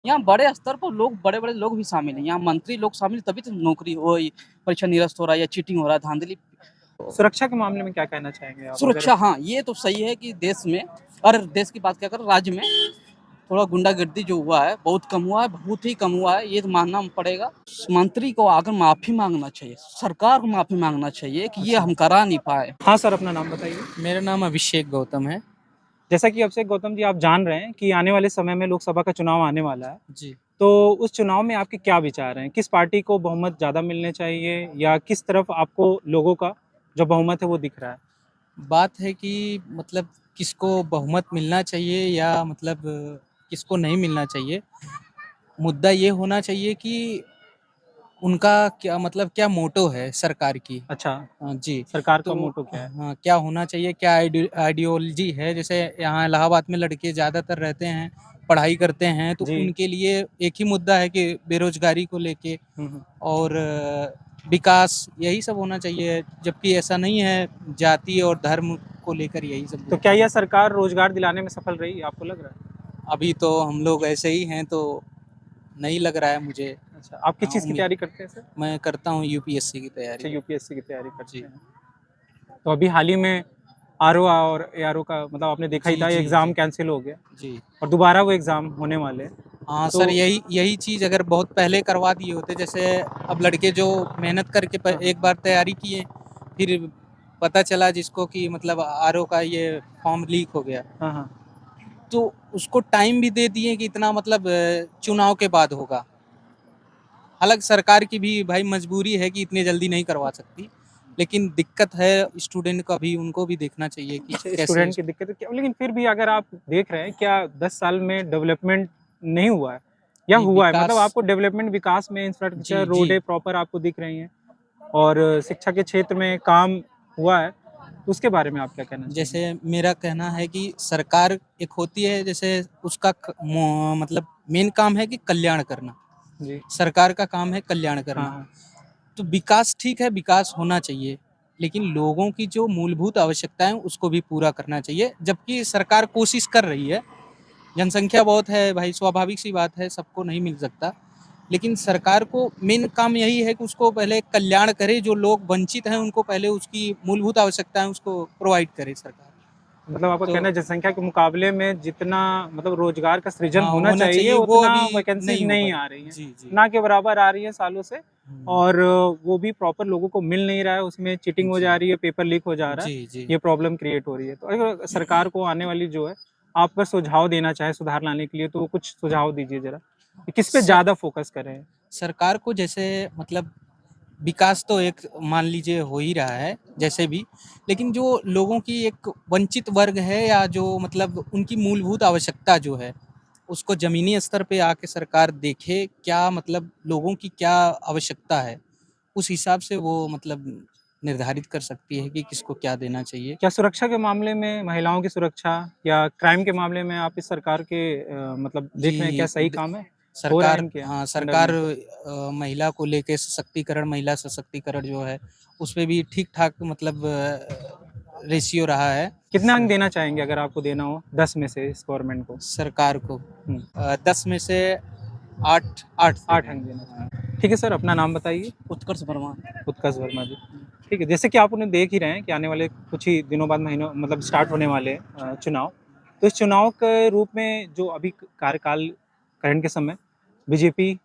यहाँ बड़े स्तर पर लोग बड़े-बड़े लोग भी शामिल हैं। यहाँ मंत्री लोग शामिल हैं, तभी तो नौकरी वो ये परीक्षा निरस्त हो रहा है या चीटिंग हो रहा है, धांधली। सुरक्षा के मामले में क्या कहना चाहेंगे आप अगर? सुरक्षा, हाँ, ये तो सही है कि देश में और देश की बात क्या करें, राज्य में थोड़ा गुंडागर्दी जो हुआ है, बहुत कम हुआ है, बहुत ही कम हुआ है, ये तो मानना पड़ेगा। मंत्री को आकर माफ़ी माँगना चाहिए, सरकार को माफ़ी माँगना चाहिए कि ये अच्छा। हम करा नहीं पाए। हाँ सर, अपना नाम बताइए। मेरा नाम अभिषेक गौतम है। जैसा कि अभिषेक गौतम जी, आप जान रहे हैं कि आने वाले समय में लोकसभा का चुनाव आने वाला है। जी। तो उस चुनाव में आपके क्या विचार हैं? किस पार्टी को बहुमत ज़्यादा मिलने चाहिए या किस तरफ आपको लोगों का जो बहुमत है वो दिख रहा है? बात है कि मतलब किसको बहुमत मिलना चाहिए या मतलब किसको नहीं मिलना चाहिए। मुद्दा ये होना चाहिए कि उनका क्या मतलब क्या मोटो है सरकार की। अच्छा, जी। सरकार का तो मोटो क्या है? हाँ, क्या होना चाहिए, क्या आइडियोलॉजी है। जैसे यहाँ इलाहाबाद में लड़के ज़्यादातर रहते हैं, पढ़ाई करते हैं, तो जी। उनके लिए एक ही मुद्दा है कि बेरोज़गारी को लेके हुँ, हुँ। और विकास, यही सब होना चाहिए। जबकि ऐसा नहीं है, जाति और धर्म को लेकर यही सब तो क्या यह सरकार रोज़गार दिलाने में सफल रही, आपको लग रहा है? अभी तो हम लोग ऐसे ही हैं, तो नहीं लग रहा है मुझे। अच्छा, आप किस चीज़ की उम्मीद तैयारी करते हैं सर? मैं करता हूँ यूपीएससी की अच्छा, तैयारी। यूपीएससी की तैयारी करते जी। हैं। तो अभी हाल ही में आरओ और एआरओ का मतलब आपने देखा ही जी, था, जी, एग्ज़ाम जी। कैंसल हो गया जी। और दोबारा वो एग्ज़ाम होने वाले हैं। हाँ तो सर, यही यही चीज़ अगर बहुत पहले करवा दिए होते, जैसे अब लड़के जो मेहनत करके हाँ, हाँ। एक बार तैयारी किए, फिर पता चला जिसको कि मतलब आरओ का ये फॉर्म लीक हो गया, हाँ, हाँ। तो उसको टाइम भी दे दिए कि इतना मतलब चुनाव के बाद होगा। हालाँकि सरकार की भी भाई मजबूरी है कि इतनी जल्दी नहीं करवा सकती, लेकिन दिक्कत है स्टूडेंट का भी, उनको भी देखना चाहिए कि अच्छा, कैसे। स्टूडेंट की दिक्कत है क्या? लेकिन फिर भी अगर आप देख रहे हैं, क्या 10 साल में डेवलपमेंट नहीं हुआ है या नहीं, हुआ है? मतलब विकास। आपको डेवलपमेंट विकास में जी, इंफ्रास्ट्रक्चर, जी। रोडें प्रॉपर आपको दिख रही हैं और शिक्षा के क्षेत्र में काम हुआ है, तो उसके बारे में आप क्या कहना चाहेंगे? जैसे मेरा कहना है कि सरकार एक होती है, जैसे उसका मतलब मेन काम है कि कल्याण करना। जी। सरकार का काम है कल्याण हाँ, करना। हाँ। तो विकास ठीक है, विकास होना चाहिए, लेकिन लोगों की जो मूलभूत आवश्यकताएं उसको भी पूरा करना चाहिए। जबकि सरकार कोशिश कर रही है, जनसंख्या बहुत है भाई, स्वाभाविक सी बात है, सबको नहीं मिल सकता। लेकिन सरकार को मेन काम यही है कि उसको पहले कल्याण करे, जो लोग वंचित हैं उनको पहले उसकी मूलभूत आवश्यकताएं उसको प्रोवाइड करे सरकार। मतलब आपका तो कहना है जनसंख्या के मुकाबले में जितना मतलब रोज़गार का सृजन हाँ, होना होना चाहिए, चाहिए, वो उतना अभी वैकेंसीज़ नहीं हो पा नहीं रही। आ रही हैं, जी, जी। ना के बराबर आ रही हैं सालों से हुँ। और वो भी प्रॉपर लोगों को मिल नहीं रहा है, उसमें चीटिंग हो जी। जा रही है, पेपर लीक हो जा रहा है, जी, जी। ये प्रॉब्लम क्रिएट हो रही है। तो अगर सरकार को आने वाली जो है, आप अगर सुझाव देना चाहें सुधार लाने के लिए, तो कुछ सुझाव दीजिए ज़रा, कि किस पे स ज़्यादा फ़ोकस करें? सरकार को जैसे मतलब विकास तो एक मान लीजिए हो ही रहा है जैसे भी, लेकिन जो लोगों की एक वंचित वर्ग है या जो मतलब उनकी मूलभूत आवश्यकता जो है, उसको ज़मीनी स्तर पे आके सरकार देखे, क्या मतलब लोगों की क्या आवश्यकता है, उस हिसाब से वो मतलब निर्धारित कर सकती है कि किसको क्या देना चाहिए। क्या सुरक्षा के मामले में महिलाओं की सुरक्षा या क्राइम के मामले में आप इस सरकार के मतलब देख रहे हैं क्या जी, सही काम है? हो रहा है सरकार, इनके हाँ, अंडर सरकार में? महिला को लेके सशक्तिकरण, महिला सशक्तिकरण जो है, उसपे भी ठीक-ठाक मतलब रेशियो रहा है कितना अंक देना चाहेंगे अगर आपको देना हो 10 में से इस गवर्नमेंट को? सरकार को। हुँ, 10 में से 8 8 दे 8 अंक देंगे। देना हाँ। चाहेंगे। ठीक है सर, अपना नाम बताइए? उत्कर्ष वर्मा। उत्कर्ष वर्मा जी। ठीक है, जैसे कि आप उन्हें देख ही रहे हैं कि आने वाले कुछ ही दिनों बाद महीनों मतलब स्टार्ट होने वाले हैं चुनाव। तो इस चुनाव के रूप में जो अभी कार्यकाल करंट के समय बीजेपी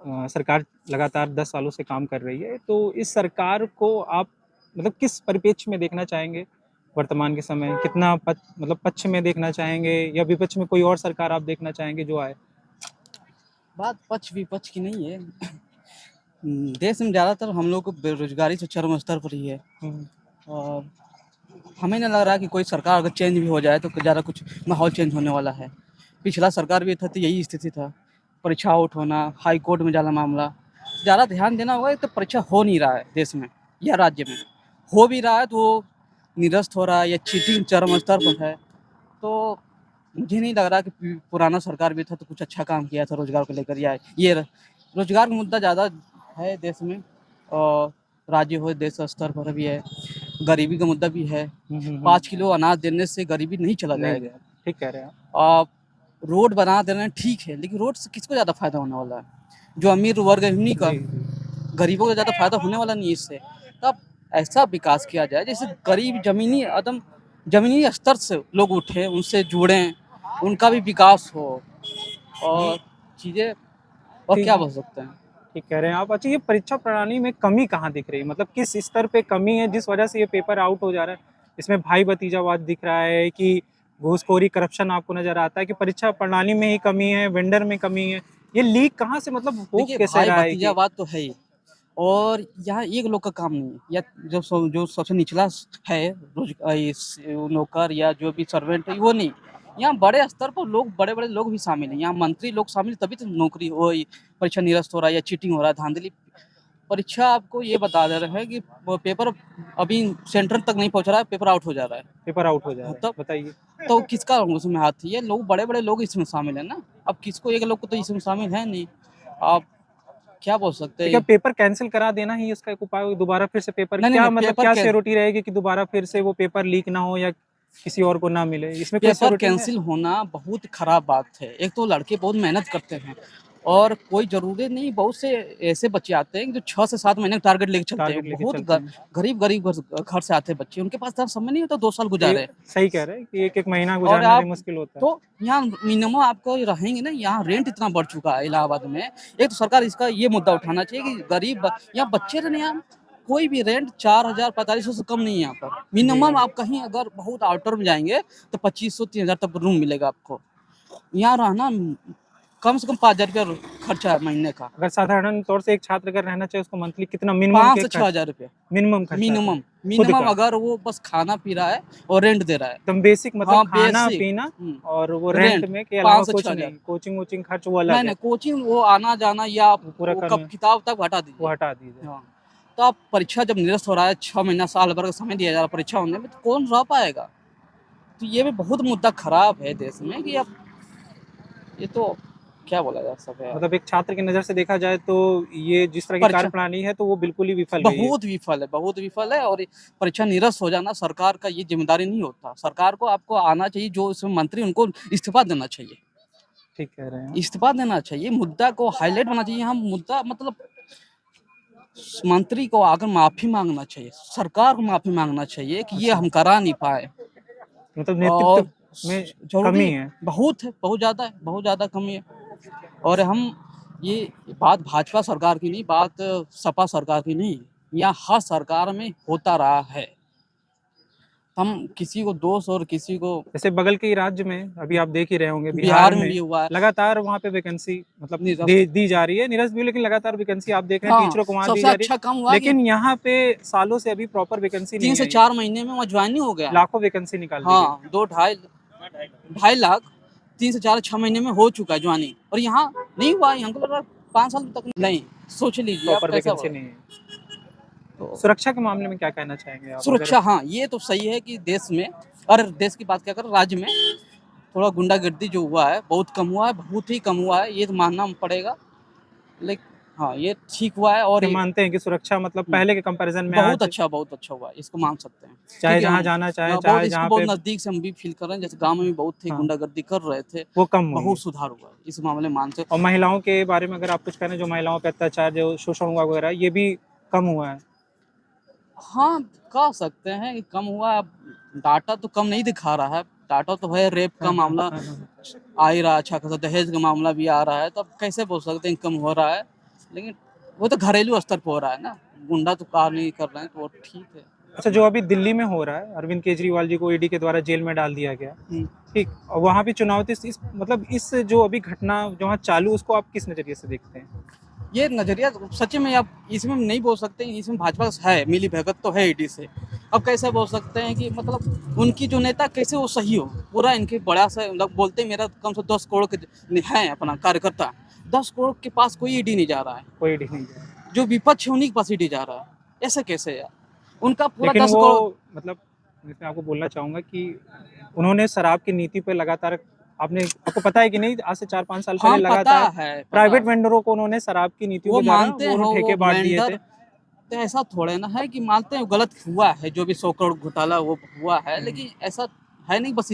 सरकार लगातार 10 सालों से काम कर रही है। तो इस सरकार को आप मतलब किस परिप्रेक्ष्य में देखना चाहेंगे वर्तमान के समय? कितना मतलब पक्ष में देखना चाहेंगे या विपक्ष में कोई और सरकार आप देखना चाहेंगे जो आए? बात पक्ष विपक्ष की नहीं है। देश में ज़्यादातर हम लोग को बेरोज़गारी तो चरम स्तर पर ही है हुँ, और हमें नहीं लग रहा कि कोई सरकार अगर चेंज भी हो जाए तो ज़्यादा कुछ माहौल चेंज होने वाला है। पिछला सरकार भी था तो यही स्थिति था, परीक्षा आउट होना, हाई कोर्ट में जाना मामला। ज़्यादा ध्यान देना होगा, तो परीक्षा हो नहीं रहा है देश में या राज्य में। हो भी रहा है तो वो निरस्त हो रहा है या चीटिंग चरम स्तर पर है। तो मुझे नहीं लग रहा कि पुराना सरकार भी था तो कुछ अच्छा काम किया था रोज़गार को लेकर या ये रोज़गार का मुद्दा ज़्यादा है देश में और राज्य हो देश स्तर पर भी है। गरीबी का मुद्दा भी है। हुँ, हुँ, हुँ। 5 किलो अनाज देने से गरीबी नहीं चला नहीं, जाएगा। ठीक कह रहे हैं आप। रोड बना दे रहे हैं ठीक है, लेकिन रोड से किसको ज़्यादा फायदा होने वाला है? जो अमीर वर्ग है उन्हीं का, जी, जी। गरीबों को ज़्यादा फायदा होने वाला नहीं है इससे। तब ऐसा विकास किया जाए जैसे गरीब जमीनी स्तर से लोग उठे, उनसे जुड़ें, उनका भी विकास हो और चीज़ें और ठीक क्या बोल सकते हैं? ठीक कह रहे हैं आप। अच्छा, ये परीक्षा प्रणाली में कमी कहाँ दिख रही है? मतलब किस स्तर पे कमी है जिस वजह से ये पेपर आउट हो जा रहा है? इसमें भाई-भतीजावाद दिख रहा है कि घूसखोरी, करप्शन आपको नज़र आता है कि परीक्षा प्रणाली में ही कमी है, वेंडर में कमी है? ये लीक कहाँ से मतलब हो देखिए कैसे भाई रहा है कि भतीजावाद तो है ही और यहाँ एक लोग का काम नहीं है या जो सबसे निचला है नौकर या जो भी सर्वेंट है वो नहीं, यहाँ बड़े स्तर पर लोग बड़े बड़े लोग भी शामिल हैं, यहाँ मंत्री लोग शामिल हैं, तभी तो नौकरी हो परीक्षा निरस्त हो रहा है या चीटिंग हो रहा है, धांधली। परीक्षा आपको ये बता दे रहा है कि वो पेपर अभी सेंटर तक नहीं पहुंच रहा है, पेपर आउट हो जा रहा है। पेपर आउट हो जा रहा है? तब बताइए। तो किसका उसमें हाथ है? ये लोग बड़े बड़े लोग इसमें शामिल है ना। अब किसको एक लोग को तो इसमें शामिल है नहीं। आप क्या बोल सकते तो क्या हैं? पेपर कैंसल करा देना ही इसका एक उपाय हो? दोबारा फिर से पेपर नहीं नहीं क्या नहीं मतलब पेपर क्या कैं श्योरिटी रहेगी कि दोबारा फिर से वो पेपर लीक ना हो या किसी और को ना मिले? इसमें कोई पेपर श्योरिटी है? कैंसिल होना बहुत खराब बात है। एक तो लड़के बहुत मेहनत करते हैं और कोई ज़रूरी नहीं, बहुत से ऐसे बच्चे आते हैं जो 6 से 7 महीने का टारगेट लेके चलते हैं। टारगेट लेके बहुत चलते हैं। गरीब घर से आते हैं बच्चे, उनके पास इतना समय नहीं होता 2 साल ये गुजारे। सही कह रहे हैं कि एक-एक महीना और गुज़ारना भी आप मुश्किल होता है। तो यहाँ मिनिमम आपको रहेंगे ना, यहाँ रेंट इतना बढ़ चुका है इलाहाबाद में। एक तो सरकार इसका ये मुद्दा उठाना चाहिए कि गरीब यहाँ बच्चे रहने, यहाँ कोई भी रेंट 4,000 4500 से कम नहीं है यहाँ पर। जी। मिनिमम आप कहीं अगर बहुत आउटर में जाएंगे तो 2500 3,000 तक रूम मिलेगा आपको। यहाँ रहना कम से कम 5,000 रुपया खर्चा है महीने का। अगर साधारण तौर से एक छात्र अगर रहना चाहे उसको मंथली कितना मिनिमम 5 के से खर्च 6,000 रुपया मिनिमम खर्चा आता है? मिनिमम खुद मिनिमम का? अगर वो बस खाना पी रहा है और रेंट दे रहा है। एकदम बेसिक मतलब हाँ बेसिक खाना-पीना और वो रेंट रेंट में के अलावा 5 से कुछ 6,000। नहीं, कोचिंग-वोचिंग खर्च वो नहीं अलग है, नहीं कोचिंग वो आना जाना या वो पूरा वो करना किताब तक हटा वो दीजिए। हटा दीजिए। हाँ, तो आप परीक्षा जब निरस्त हो रहा है 6 महीना साल भर का समय दिया जा रहा है परीक्षा होने में, तो कौन रह पाएगा? तो ये भी बहुत मुद्दा खराब है देश में कि अब ये तो क्या बोला जा सकता है? मतलब एक छात्र की नज़र से देखा जाए तो ये जिस तरह की परीक्षा कार्यप्रणाली है तो वो बिल्कुल ही विफल गई है। बहुत विफल है और ये परीक्षा निरस्त हो जाना सरकार का ये जिम्मेदारी नहीं होता। सरकार को आपको आना चाहिए, जो इसमें मंत्री उनको इस्तीफा देना चाहिए। ठीक कह रहे हैं आप। इस्तीफा देना चाहिए, मुद्दा को हाईलाइट होना चाहिए। हम मुद्दा मतलब मंत्री को आकर माफी मांगना चाहिए, सरकार को माफी मांगना चाहिए कि ये अच्छा, हम करा नहीं पाए। मतलब और नेतृत्व में जरूरी कमी है। बहुत है, बहुत ज़्यादा कमी है। और हम ये बात भाजपा सरकार की नहीं, बात सपा सरकार की नहीं, यह हर सरकार में होता रहा है। हम किसी को दोष और किसी को जैसे बगल के ही राज्य में अभी आप देख ही रहे होंगे बिहार बिहार में में भी हुआ है लगातार वहाँ पे वैकेंसी मतलब निरस्त। दी जा रही है, निरस्त भी, लेकिन लगातार वैकेंसी आप देख रहे हैं हाँ, टीचरों को वहाँ दी सबसे जा रही अच्छा है, काम हुआ कि लेकिन यहाँ पे सालों से अभी प्रॉपर वैकेंसी 3 नहीं से आई है। 4 महीने में वहाँ ज्वाइनिंग हो गया। लाखों वैकेंसी निकाल दी गई। हाँ, 2 ढाई लाख 3 से 4 6 महीने में हो चुका है ज्वाइनिंग, और यहाँ नहीं हुआ। यहाँ को लग रहा है 5 साल तक नहीं। सोच लीजिए आप प्रॉपर कैसा वैकेंसी हुआ। नहीं है। तो सुरक्षा के मामले में क्या कहना चाहेंगे आप? सुरक्षा, हाँ, ये तो सही है कि देश में, और देश की बात क्या करें, राज्य में थोड़ा गुंडागर्दी जो हुआ है बहुत कम हुआ है, बहुत ही कम हुआ है, ये तो मानना पड़ेगा। लेकिन हाँ, ये ठीक हुआ है और अगर ये मानते हैं कि सुरक्षा मतलब पहले के कंपैरिजन में आज बहुत अच्छा हुआ है, इसको मान सकते हैं। चाहे क्योंकि जहाँ हम जाना चाहे, बहुत चाहे इसको जहाँ बहुत पे नज़दीक से हम भी फील कर रहे हैं, जैसे गाँव में भी बहुत थे हाँ, गुंडागर्दी कर रहे थे, वो कम हुई है। बहुत सुधार हुआ है इस मामले में, मान से। और महिलाओं के बारे में अगर आप कुछ कहें, जो महिलाओं पे अत्याचार, जो शोषण हुआ वगैरह, ये भी कम हुआ है। हाँ, कह सकते हैं कि कम हुआ है। अब डाटा तो कम नहीं दिखा रहा है, डाटा तो है रेप का हाँ, हाँ, मामला हाँ, हाँ। आ ही रहा है, अच्छा खासा दहेज का मामला भी आ रहा है, तो अब कैसे बोल सकते हैं कम हो रहा है? लेकिन वो तो घरेलू स्तर पर हो रहा है ना, गुंडा तो कार नहीं कर रहे हैं, तो वो ठीक है। अच्छा, जो अभी दिल्ली में हो रहा है, अरविंद केजरीवाल जी को ईडी के द्वारा जेल में डाल दिया गया, हम्म। ठीक, और वहाँ भी चुनाव थे, इस मतलब इस जो अभी घटना जो वहाँ चालू, उसको आप किस नज़रिए से देखते हैं? ये नजरिया सच में आप इसमें नहीं बोल सकते, इसमें भाजपा है, मिली भगत तो है ईडी से। अब कैसे बोल सकते हैं कि मतलब उनकी जो नेता कैसे वो सही हो? पूरा इनके बड़ा सा मतलब बोलते हैं, मेरा कम से 10 करोड़ के हैं अपना कार्यकर्ता, 10 करोड़ के पास कोई ईडी नहीं जा रहा है। कोई ईडी नहीं है। जो विपक्ष है उन्हीं के पास ईडी जा रहा है, ऐसे कैसे यार? उनका पूरा लेकिन 10 वो करोड़। मतलब मैं आपको बोलना चाहूँगा कि उन्होंने शराब की नीति पे लगातार, आपको पता है कि नहीं, आज से 4-5 साल पहले हाँ पता लगातार है, प्राइवेट वेंडरों को उन्होंने शराब की नीतियों वो के द्वारा मानते वो हैं, ठेके वो बाँट दिए थे। वेंडर। तो ऐसा थोड़े ना है कि मानते हैं गलत हुआ है, जो भी 100 करोड़ घोटाला वो हुआ है, लेकिन ऐसा है नहीं बस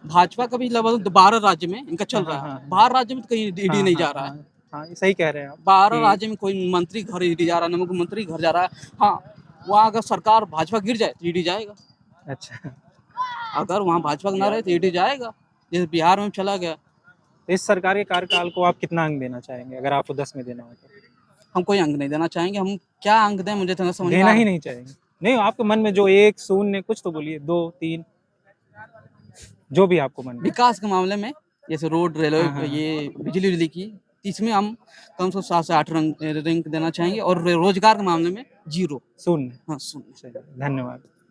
भाजपा का भी लगभग 12 राज्य में इनका चल हाँ, रहा हाँ, है। हाँ। 12 राज्य में तो कहीं ईडी हाँ, नहीं हाँ, जा रहा है। हाँ, हाँ, ये सही कह रहे हैं आप 12 कि राज्य में कोई मंत्री घर ईडी जा रहा है, ना मुख्यमंत्री घर जा रहा है। हाँ, वहाँ अगर सरकार भाजपा गिर जाए तो ईडी जाएगा। अच्छा। अगर वहाँ भाजपा ना रहे तो ईडी जाएगा, जैसे बिहार में चला गया। तो इस सरकार के कार्यकाल को आप कितना अंक देना चाहेंगे अगर आपको 10 में देना हो तो? हम कोई अंक नहीं देना चाहेंगे, हम क्या अंक दें मुझे तो ना समझ में देना आ ही रहा। नहीं चाहेंगे? नहीं, आपके मन में जो 1, 0 कुछ तो बोलिए, 2, 3 जो भी आपको मन में। विकास के मामले में जैसे रोड, हाँ, रेलवे, हाँ, हाँ। ये बिजली की, इसमें हम कम से कम 7 से 8 रैंक देना चाहेंगे और रोजगार के मामले में 0। 0 हाँ, 0। चलिए, धन्यवाद।